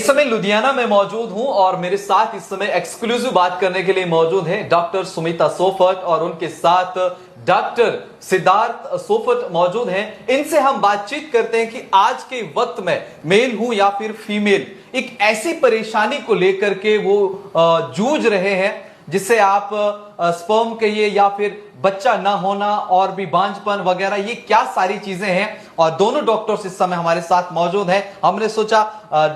समय लुधियाना में मौजूद हूं और मेरे साथ इस समय एक्सक्लूसिव बात करने के लिए मौजूद हैं डॉक्टर सुमिता सोफत और उनके साथ डॉक्टर सिद्धार्थ सोफत मौजूद हैं। इनसे हम बातचीत करते हैं कि आज के वक्त में मेल हूं या फिर फीमेल, एक ऐसी परेशानी को लेकर के वो जूझ रहे हैं जिससे आप स्पर्म कहिए या फिर बच्चा ना होना और भी बांझपन वगैरह, ये क्या सारी चीजें हैं। और दोनों डॉक्टर्स इस समय हमारे साथ मौजूद हैं। हमने सोचा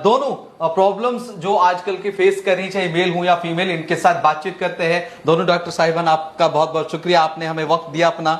दोनों प्रॉब्लम्स जो आजकल के फेस करनी चाहिए, मेल हूं या फीमेल, इनके साथ बातचीत करते हैं। दोनों डॉक्टर साहिबान, आपका बहुत बहुत शुक्रिया, आपने हमें वक्त दिया अपना।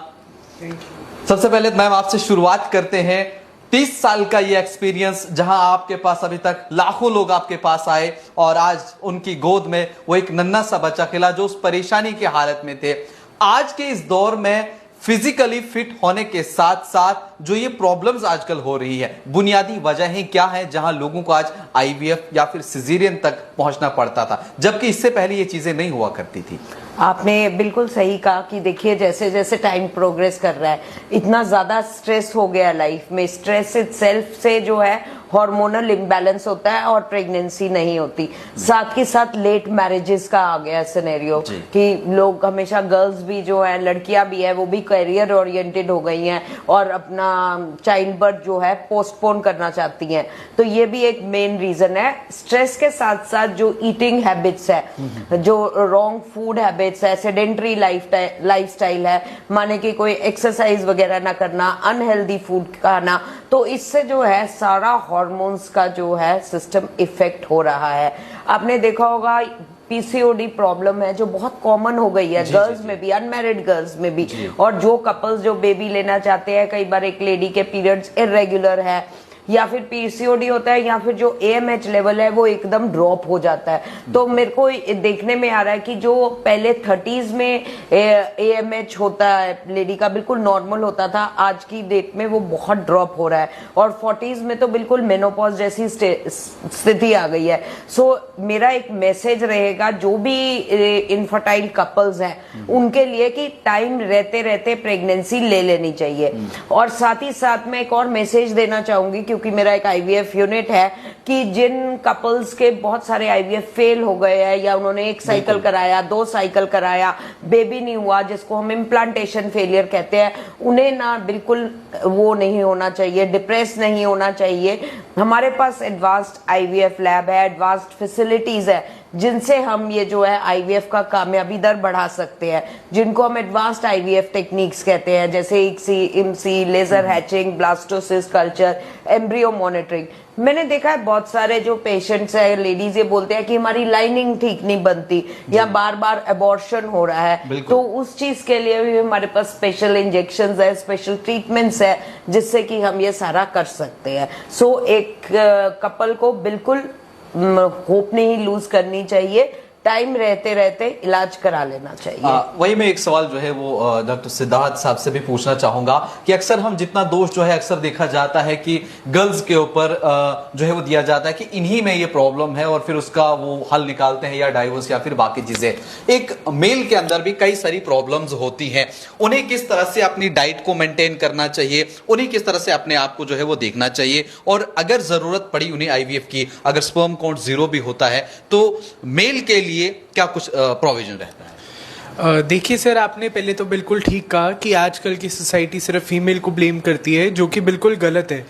सबसे पहले मैम आपसे शुरुआत करते हैं। 30 साल का ये एक्सपीरियंस, जहां आपके पास अभी तक लाखों लोग आपके पास आए और आज उनकी गोद में वो एक नन्हा सा बच्चा खिला जो उस परेशानी की हालत में थे। आज के इस दौर में फिजिकली फिट होने के साथ साथ जो ये प्रॉब्लम्स आजकल हो रही है, बुनियादी वजहें क्या है जहां लोगों को आज आईवीएफ या फिर सिजेरियन तक पहुंचना पड़ता था, जबकि इससे पहले ये चीजें नहीं हुआ करती थी? आपने बिल्कुल सही कहा कि देखिए जैसे जैसे टाइम प्रोग्रेस कर रहा है, इतना ज्यादा स्ट्रेस हो गया लाइफ में। स्ट्रेस इटसेल्फ से जो है हार्मोनल इम्बैलेंस होता है और प्रेगनेंसी नहीं होती। साथ के साथ लेट मैरिजेस का आ गया सिनेरियो कि लोग हमेशा, गर्ल्स भी जो है, लड़कियां भी है, वो भी करियर ओरिएंटेड हो गई हैं और अपना चाइल्ड बर्थ जो है पोस्टपोन करना चाहती हैं। तो ये भी एक मेन रीजन है। स्ट्रेस के साथ साथ जो ईटिंग हैबिट्स है, जो रॉन्ग फूड हैबिट्स है, सेडेंटरी लाइफस्टाइल है, माने कि कोई एक्सरसाइज वगैरह ना करना, अनहेल्दी फूड खाना, तो इससे जो है सारा हार्मोन्स का जो है सिस्टम इफेक्ट हो रहा है। आपने देखा होगा पीसीओडी प्रॉब्लम है जो बहुत कॉमन हो गई है, गर्ल्स में भी, अनमैरिड गर्ल्स में भी। और जो कपल्स जो बेबी लेना चाहते हैं, कई बार एक लेडी के पीरियड्स इरेगुलर है या फिर पीसीओडी होता है या फिर जो एएमएच लेवल है वो एकदम ड्रॉप हो जाता है। तो मेरे को देखने में आ रहा है कि जो पहले 30s में एएमएच होता है लेडी का, बिल्कुल नॉर्मल होता था, आज की डेट में वो बहुत ड्रॉप हो रहा है और 40s में तो बिल्कुल मेनोपॉज जैसी स्थिति आ गई है। सो मेरा एक मैसेज रहेगा जो भी इनफर्टाइल कपल्स हैं उनके लिए कि टाइम रहते रहते प्रेगनेंसी ले लेनी चाहिए। और साथ ही साथ मैं एक और मैसेज देना चाहूंगी, क्योंकि मेरा एक आईवीएफ यूनिट है, कि जिन कपल्स के बहुत सारे आईवीएफ फेल हो गए हैं या उन्होंने 1 साइकिल कराया, 2 साइकिल कराया, बेबी नहीं हुआ, जिसको हम इम्प्लांटेशन फेलियर कहते हैं, उन्हें ना बिल्कुल वो नहीं होना चाहिए, डिप्रेस नहीं होना चाहिए। हमारे पास एडवांस्ड आईवीएफ लैब है, एडवांस्ड फैसिलिटीज है जिनसे हम ये जो है आईवीएफ का कामयाबी दर बढ़ा सकते हैं, जिनको हम एडवांस्ड आईवीएफ टेक्निक्स कहते हैं, जैसे ICSI, IMSI, laser hatching, blastocyst culture, embryo monitoring. मैंने देखा है बहुत सारे जो पेशेंट्स है, लेडीज, ये बोलते हैं कि हमारी लाइनिंग ठीक नहीं बनती या बार बार अबॉर्शन हो रहा है, तो उस चीज के लिए भी हमारे पास स्पेशल इंजेक्शंस है, स्पेशल ट्रीटमेंट्स है, जिससे कि हम ये सारा कर सकते हैं। सो एक कपल को बिल्कुल होप नहीं लूज करनी चाहिए, टाइम रहते रहते इलाज करा लेना चाहिए। वही मैं एक सवाल जो है वो डॉक्टर सिद्धार्थ साहब से भी पूछना चाहूंगा कि अक्सर हम जितना दोष जो है अक्सर देखा जाता है कि गर्ल्स के ऊपर जो है वो दिया जाता है कि इन्हीं में ये प्रॉब्लम है और फिर उसका वो हल निकालते हैं या डाइवोर्स या फिर बाकी चीजें। एक मेल के अंदर भी कई सारी प्रॉब्लम्स होती हैं, उन्हें किस तरह से अपनी डाइट को मेंटेन करना चाहिए, उन्हें किस तरह से अपने आप को जो है वो देखना चाहिए, और अगर जरूरत पड़ी उन्हें आईवीएफ की, अगर स्पर्म काउंट 0 भी होता है तो मेल के लिए क्या कुछ प्रोविजन रहता है? देखिए सर, आपने पहले तो बिल्कुल ठीक कहा कि आजकल की सोसाइटी सिर्फ फीमेल को ब्लेम करती है, जो कि बिल्कुल गलत है।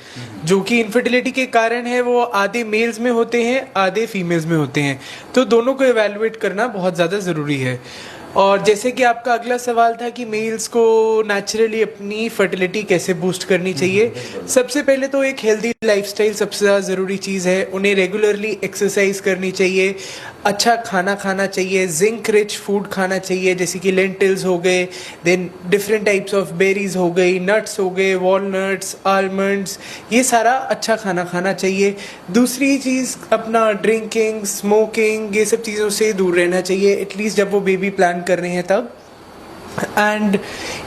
जो कि इनफर्टिलिटी के कारण है वो आधे मेल्स में होते हैं, आधे फीमेल्स में होते हैं, तो दोनों को इवैल्यूएट करना बहुत ज़्यादा ज़रूरी है। और जैसे कि आपका अगला सवाल था कि मेल्स को नेचुरली अपनी फर्टिलिटी कैसे बूस्ट करनी चाहिए, सबसे पहले तो एक हेल्दी लाइफस्टाइल सबसे ज़्यादा ज़रूरी चीज़ है। उन्हें रेगुलरली एक्सरसाइज करनी चाहिए, अच्छा खाना खाना चाहिए, जिंक रिच फूड खाना चाहिए, जैसे कि लेंटिल्स हो गए, then different types of berries हो गई, नट्स हो गए, वॉलनट्स, आलमंड्स, ये सारा अच्छा खाना खाना चाहिए। दूसरी चीज़, अपना ड्रिंकिंग, स्मोकिंग, ये सब चीज़ों से दूर रहना चाहिए, एटलीस्ट जब वो बेबी प्लान कर रहे हैं तब। एंड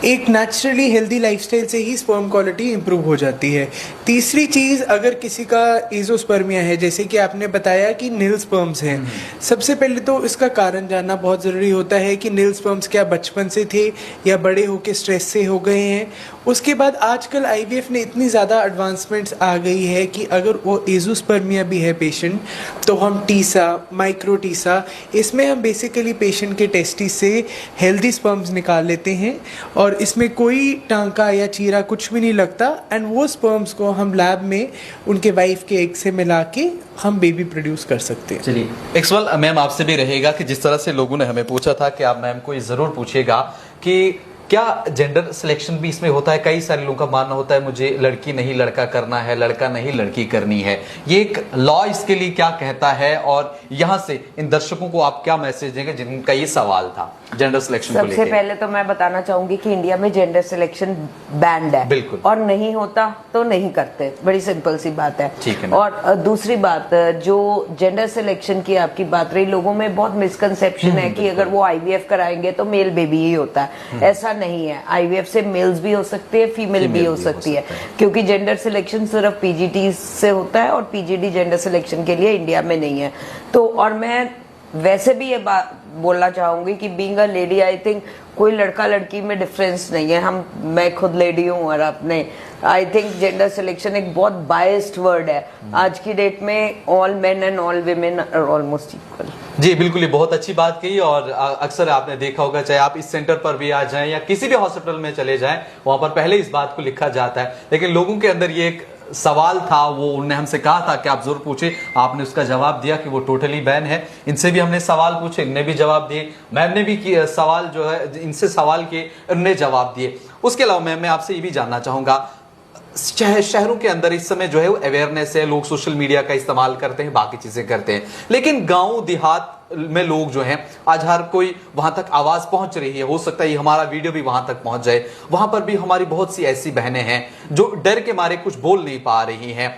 एक नेचुरली हेल्दी लाइफस्टाइल से ही स्पर्म क्वालिटी इंप्रूव हो जाती है। तीसरी चीज़, अगर किसी का एजोस्पर्मिया है, जैसे कि आपने बताया कि नील स्पर्म्स हैं, सबसे पहले तो इसका कारण जानना बहुत ज़रूरी होता है कि नील स्पर्म्स क्या बचपन से थे या बड़े होकर स्ट्रेस से हो गए हैं। उसके बाद आजकल आईवीएफ ने इतनी ज़्यादा एडवांसमेंट्स आ गई है कि अगर वो एजोस्पर्मिया भी है पेशेंट, तो हम टीसा, माइक्रो टीसा, इसमें हम बेसिकली पेशेंट के टेस्टिस से हेल्दी स्पर्म्स निकाल लेते हैं और इसमें कोई टांका या चीरा कुछ भी नहीं लगता एंड वो स्पर्म्स को हम लैब में उनके वाइफ के एग से मिला के हम बेबी प्रोड्यूस कर सकते हैं। चलिए, एक सवाल मैम आपसे भी रहेगा कि जिस तरह से लोगों ने हमें पूछा था कि आप मैम को ये जरूर पूछिएगा कि क्या जेंडर सिलेक्शन भी इसमें होता है। कई सारे लोगों का मानना होता है मुझे लड़की नहीं लड़का करना है, लड़का नहीं लड़की करनी है। ये एक लॉ इसके लिए क्या कहता है और यहाँ से इन दर्शकों को आप क्या मैसेज देंगे जिनका ये सवाल था जेंडर सिलेक्शन को लेकर? सबसे पहले तो मैं बताना चाहूंगी कि इंडिया में जेंडर सिलेक्शन बैंड है, बिल्कुल, और नहीं होता तो नहीं करते, बड़ी सिंपल सी बात है। ठीक है। और दूसरी बात, जो जेंडर सिलेक्शन की आपकी बात रही, लोगों में बहुत मिसकंसेप्शन है कि अगर वो आईवीएफ कराएंगे तो मेल बेबी ही होता है। ऐसा नहीं है, आईवीएफ से मेल्स भी हो सकते हैं, फीमेल भी हो सकती है, क्योंकि जेंडर सिलेक्शन सिर्फ पीजीटी से होता है और पीजीडी जेंडर सिलेक्शन के लिए इंडिया में नहीं है। तो और मैं वैसे भी ये बात बोलना चाहूंगी कि being a lady, I think कोई लड़का लड़की में डिफरेंस नहीं है। मैं खुद लेडी हूँ और अपने आई थिंक जेंडर सिलेक्शन एक बहुत बायस्ड वर्ड है। आज की डेट में all men and all women are almost equal. जी बिल्कुल, ये बहुत अच्छी बात कही। और अक्सर आपने देखा होगा, चाहे आप इस सेंटर पर भी आ जाएं या किसी भी हॉस्पिटल में चले जाएं, वहां पर पहले इस बात को लिखा जाता है। लेकिन लोगों के अंदर ये एक सवाल था, वो उन्होंने हमसे कहा था कि आप जरूर पूछे, आपने उसका जवाब दिया कि वो टोटली बैन है। इनसे भी हमने सवाल पूछे, इनने भी जवाब दिए, मैम ने भी सवाल जो है इनसे सवाल किए, उन्होंने जवाब दिए। उसके अलावा मैम मैं आपसे ये भी जानना चाहूंगा, शहरों के अंदर इस समय जो है वो अवेयरनेस है, लोग सोशल मीडिया का इस्तेमाल करते हैं, बाकी चीजें करते हैं, लेकिन गांव देहात में लोग जो हैं आज हर कोई वहां तक आवाज पहुंच रही है। हो सकता है ये हमारा वीडियो भी वहां तक पहुंच जाए। वहां पर भी हमारी बहुत सी ऐसी बहनें हैं जो डर के मारे कुछ बोल नहीं पा रही हैं,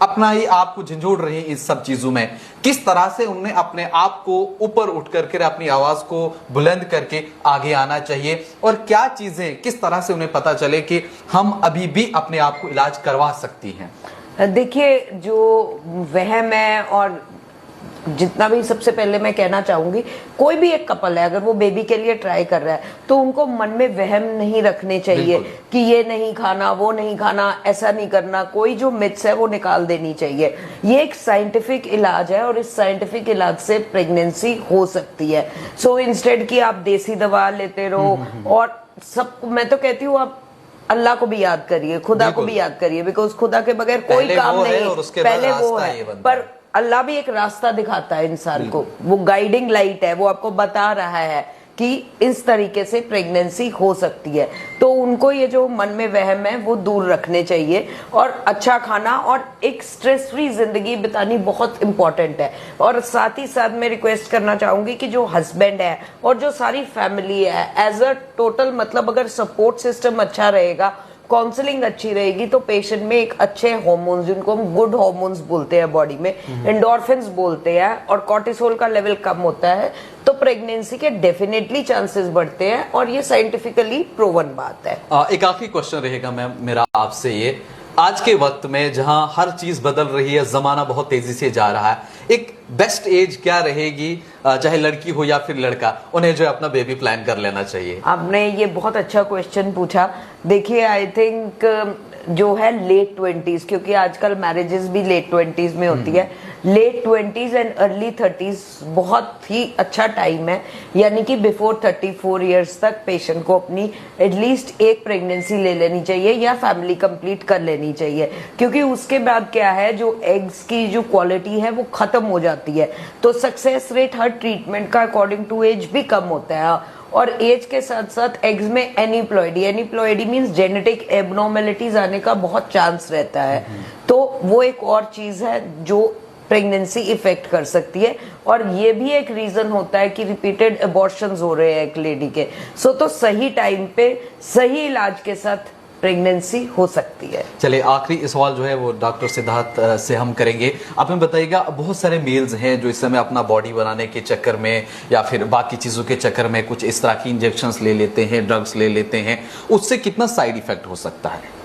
अपना ही आपको झंझोड़ रही हैं इस सब चीजों में। किस तरह से उन्हें अपने आप को ऊपर उठ करके अपनी आवाज को बुलंद करके आगे आना चाहिए, और क्या चीजें किस तरह से उन्हें पता चले कि हम अभी भी अपने आप को इलाज करवा सकती हैं? देखिए, जो वहम है, और जितना भी सबसे पहले मैं कहना चाहूंगी, कोई भी एक कपल है अगर वो बेबी के लिए ट्राई कर रहा है तो उनको मन में वहम नहीं रखने चाहिए कि ये नहीं खाना, वो नहीं खाना, ऐसा नहीं करना। कोई जो मिथ्स है वो निकाल देनी चाहिए। ये एक साइंटिफिक इलाज है और इस साइंटिफिक इलाज से प्रेगनेंसी हो सकती है। सो इंस्टेड कि आप देसी दवा लेते रहो, और सब, मैं तो कहती हूँ आप अल्लाह को भी याद करिए, खुदा को भी याद करिए, बिकॉज खुदा के बगैर कोई काम नहीं। पहले वो है, पर अल्लाह भी एक रास्ता दिखाता है इंसान को, वो गाइडिंग लाइट है, वो आपको बता रहा है कि इस तरीके से प्रेगनेंसी हो सकती है। तो उनको ये जो मन में वहम है वो दूर रखने चाहिए, और अच्छा खाना और एक स्ट्रेस फ्री जिंदगी बितानी बहुत इंपॉर्टेंट है। और साथ ही साथ मैं रिक्वेस्ट करना चाहूंगी कि जो हस्बैंड है और जो सारी फैमिली है, एज अ टोटल, मतलब अगर सपोर्ट सिस्टम अच्छा रहेगा, काउंसलिंग अच्छी रहेगी, तो पेशेंट में एक अच्छे हार्मोन्स, जिनको हम गुड हार्मोन्स बोलते हैं बॉडी में, एंडोर्फिन्स बोलते हैं, और कॉर्टिसोल का लेवल कम होता है, तो प्रेगनेंसी के डेफिनेटली चांसेस बढ़ते हैं, और ये साइंटिफिकली प्रूवन बात है। एक आखिरी क्वेश्चन रहेगा मैम मेरा आपसे, ये आज के वक्त में जहां हर चीज बदल रही है, जमाना बहुत तेजी से जा रहा है, एक बेस्ट एज क्या रहेगी, चाहे लड़की हो या फिर लड़का, उन्हें जो है अपना बेबी प्लान कर लेना चाहिए? आपने ये बहुत अच्छा क्वेश्चन पूछा। देखिए, आई थिंक जो है लेट 20s, क्योंकि आजकल मैरिजेस भी लेट 20s में होती है। Late 20s and early 30s बहुत ही अच्छा टाइम है, यानी कि बिफोर 34 इयर्स तक पेशेंट को अपनी एटलीस्ट एक प्रेगनेंसी ले लेनी चाहिए या फैमिली कंप्लीट कर लेनी चाहिए, क्योंकि उसके बाद क्या है, जो एग्स की जो क्वालिटी है वो खत्म हो जाती है। तो सक्सेस रेट हर ट्रीटमेंट का अकॉर्डिंग टू एज भी कम होता है, और एज के साथ साथ एग्स में एनीप्लॉइडी मींस जेनेटिक एबनॉर्मेलिटीज आने का बहुत चांस रहता है। तो वो एक और चीज है जो प्रेगनेंसी इफेक्ट कर सकती है, और ये भी एक रीजन होता है कि रिपीटेड अबॉर्शंस हो रहे हैं एक लेडी के। सो तो सही टाइम पे सही इलाज के साथ प्रेगनेंसी हो सकती है। चलिए आखिरी सवाल जो है वो डॉक्टर सिद्धार्थ से हम करेंगे। आप हमें बताइएगा, बहुत सारे मेल्स हैं जो इस समय अपना बॉडी बनाने के चक्कर में या फिर बाकी चीज़ों के चक्कर में कुछ इस तरह की इंजेक्शंस ले लेते हैं, ड्रग्स ले लेते हैं, उससे कितना साइड इफेक्ट हो सकता है?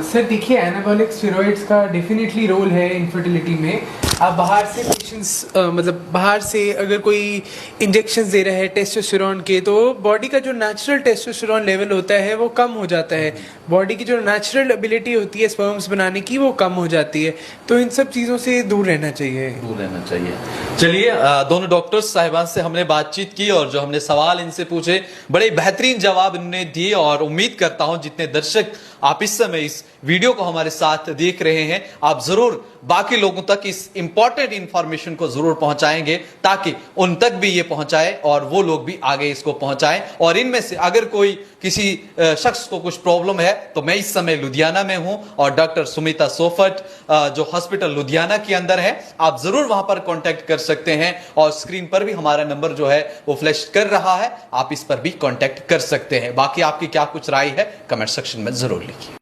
सर देखिए, एनाबॉलिक स्टेरॉइड्स का डेफिनेटली रोल है इनफर्टिलिटी में। आप बाहर से पेशेंट्स मतलब बाहर से अगर कोई इंजेक्शन दे रहा है टेस्टोस्टेरोन के, तो बॉडी का जो नेचुरल टेस्टोस्टेरोन लेवल होता है वो कम हो जाता है। बॉडी की जो नेचुरल एबिलिटी होती है स्पर्म्स बनाने की वो कम हो जाती है। तो इन सब चीज़ों से दूर रहना चाहिए। चलिए दोनों डॉक्टर्स साहिबान से हमने बातचीत की और जो हमने सवाल इनसे पूछे बड़े बेहतरीन जवाब इन्होंने दिए, और उम्मीद करता हूं जितने दर्शक आप इस समय इस वीडियो को हमारे साथ देख रहे हैं, आप जरूर बाकी लोगों तक इस इंपॉर्टेंट इंफॉर्मेशन को जरूर पहुंचाएंगे ताकि उन तक भी ये पहुंचाए और वो लोग भी आगे इसको पहुंचाएं। और इनमें से अगर कोई किसी शख्स को कुछ प्रॉब्लम है तो मैं इस समय लुधियाना में हूं और डॉक्टर सुमिता सोफट जो हॉस्पिटल लुधियाना के अंदर है, आप जरूर वहां पर कांटेक्ट कर सकते हैं। और स्क्रीन पर भी हमारा नंबर जो है वो फ्लैश कर रहा है, आप इस पर भी कांटेक्ट कर सकते हैं। बाकी आपकी क्या कुछ राय है कमेंट सेक्शन में जरूर लिखिए।